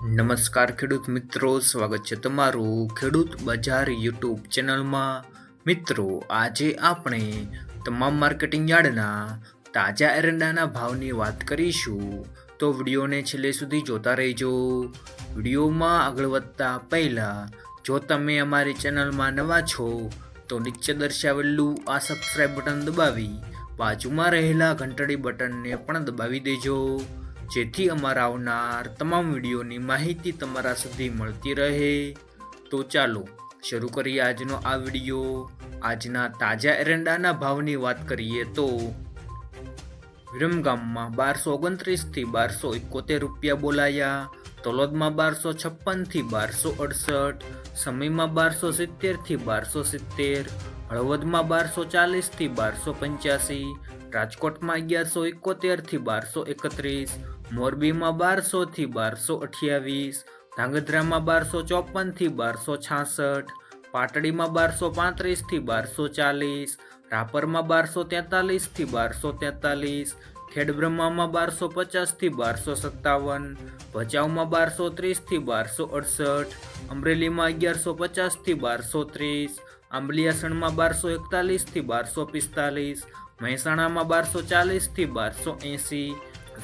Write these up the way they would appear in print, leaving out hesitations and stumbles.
નમસ્કાર ખેડૂત મિત્રો, સ્વાગત છે તમારું ખેડૂત બજાર યુટ્યુબ ચેનલમાં। મિત્રો, આજે આપણે તમામ માર્કેટિંગ યાર્ડના તાજા એરંડાના ભાવની વાત કરીશું, તો વિડીયોને છેલ્લે સુધી જોતા રહેજો। વિડીયોમાં આગળ વધતા પહેલાં જો તમે અમારી ચેનલમાં નવા છો તો નીચે દર્શાવેલું આ સબસ્ક્રાઇબ બટન દબાવી બાજુમાં રહેલા ઘંટડી બટનને પણ દબાવી દેજો, જેથી અમારા આવનાર તમામ વિડીયોની માહિતી તમારા સુધી મળતી રહે। તો ચાલો શરૂ કરીએ આજનો આ વિડીયો। આજના તાજા એરંડાના ભાવની વાત કરીએ તો વિરમગામમાં 1229 થી 1271 રૂપિયા બોલાયા, તલોદમાં 1256 થી 1268, સમીમાં 1270 થી 1270, હળવદમાં 1240 થી 1285, રાજકોટમાં 1171 થી 1231, મોરબીમાં 1200 થી 1228, ધાંગધ્રામાં 1254 થી 1266, પાટડીમાં 1235 થી 1240, રાપરમાં 1243 થી 1243, ખેડબ્રહ્મામાં 1250 થી 1257, ભચાઉમાં 1230 થી 1268, અમરેલીમાં 1150 થી 1230, આંબલિયાસણમાં 1241 થી 1245, મહેસાણામાં 1240 થી 1280,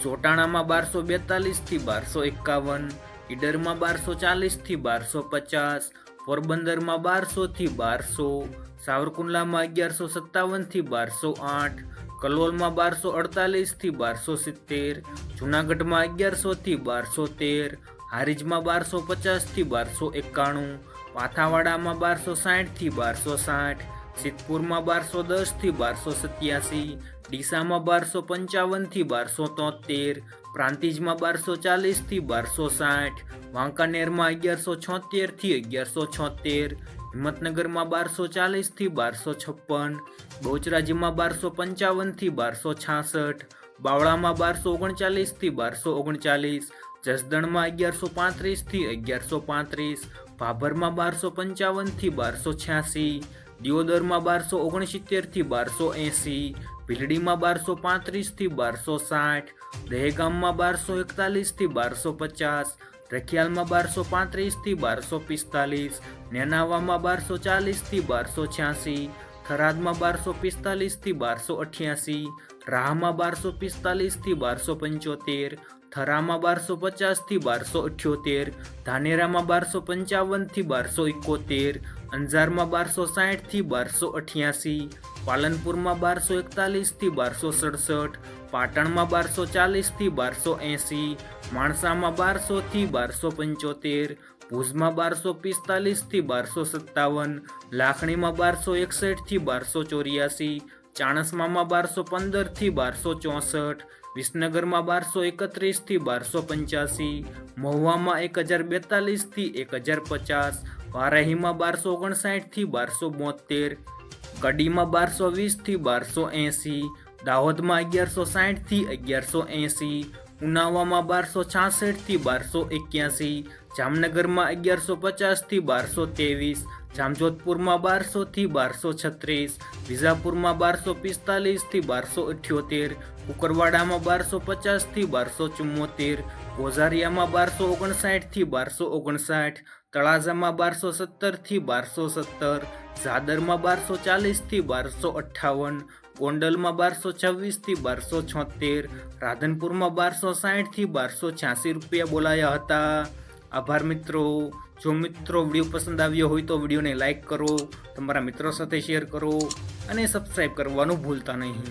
જોટાણામાં 1242 થી 1251, ઈડરમાં 1240 થી 1250, પોરબંદરમાં 1200 થી 1200, સાવરકુંડલામાં 1157 થી 1208, કલોલમાં 1248 થી 1270, જૂનાગઢમાં 1100 થી 1213, હારીજમાં 1250 થી 1291, પાથાવાડામાં 1260 થી 1260, સિદ્ધપુરમાં 1210 થી 1287, ડીસામાં 1255 થી 1273, પ્રાંતિજમાં 1240 થી 1260, વાંકાનેરમાં 1176 થી 1176, હિંમતનગરમાં 1240 થી 1256, બહુચરાજીમાં 1255 થી 1266, બાવળામાં 1239 થી 1239, જસદણમાં 1135 થી 1135, ભાભરમાં 1255 થી 1286, દિયોદરમાં 1269 થી 1280, ભીલડીમાં 1235 થી 1260, દહેગામમાં 1241 થી 1250, રખિયાલમાં 1235 થી 1245, નેનાવામાં 1240 થી 1286, થરાદમાં 1245 થી 1288, રાહમાં 1245 થી 1275, થરામાં 1250 થી 1278, ધાનેરામાં 1255 થી 1271, અંજારમાં 1260 થી 1288, પાલનપુરમાં 1241 થી 1267, પાટણમાં 1240 થી 1280, માણસામાં 1200 થી 1275, ભુજમાં 1245 થી 1257, લાખણીમાં 1261 થી 1284, ચાણસ્મામાં 1215 થી 1264, વિસનગરમાં 1231 થી 1285, મહુવામાં 1042 થી 1050, વારાહીમાં 1259 થી 1272, કડીમાં 1220 થી 1280, દાહોદમાં 1160 થી 1180, ઉનાવામાં 1266 થી 1281, જામનગરમાં 1150 થી 1223, જામજોધપુરમાં 1200 થી 1236, વિજાપુરમાં 1245 થી 1278, કુકરવાડામાં 1250 થી 1274, ગોઝારિયામાં 1259 થી 1259, તળાજામાં 1217 થી 1217, ઝાદરમાં 1240 થી 1258, ગોંડલમાં 1226 થી 1276, રાધનપુરમાં 1260 થી 1286 રૂપિયા બોલાયા હતા। આભાર મિત્રો। જો મિત્રો વિડીયો પસંદ આવ્યો હોય તો વિડીયોને લાઇક કરો, તમારા મિત્રો સાથે શેર કરો અને સબસ્ક્રાઈબ કરવાનું ભૂલતા નહીં।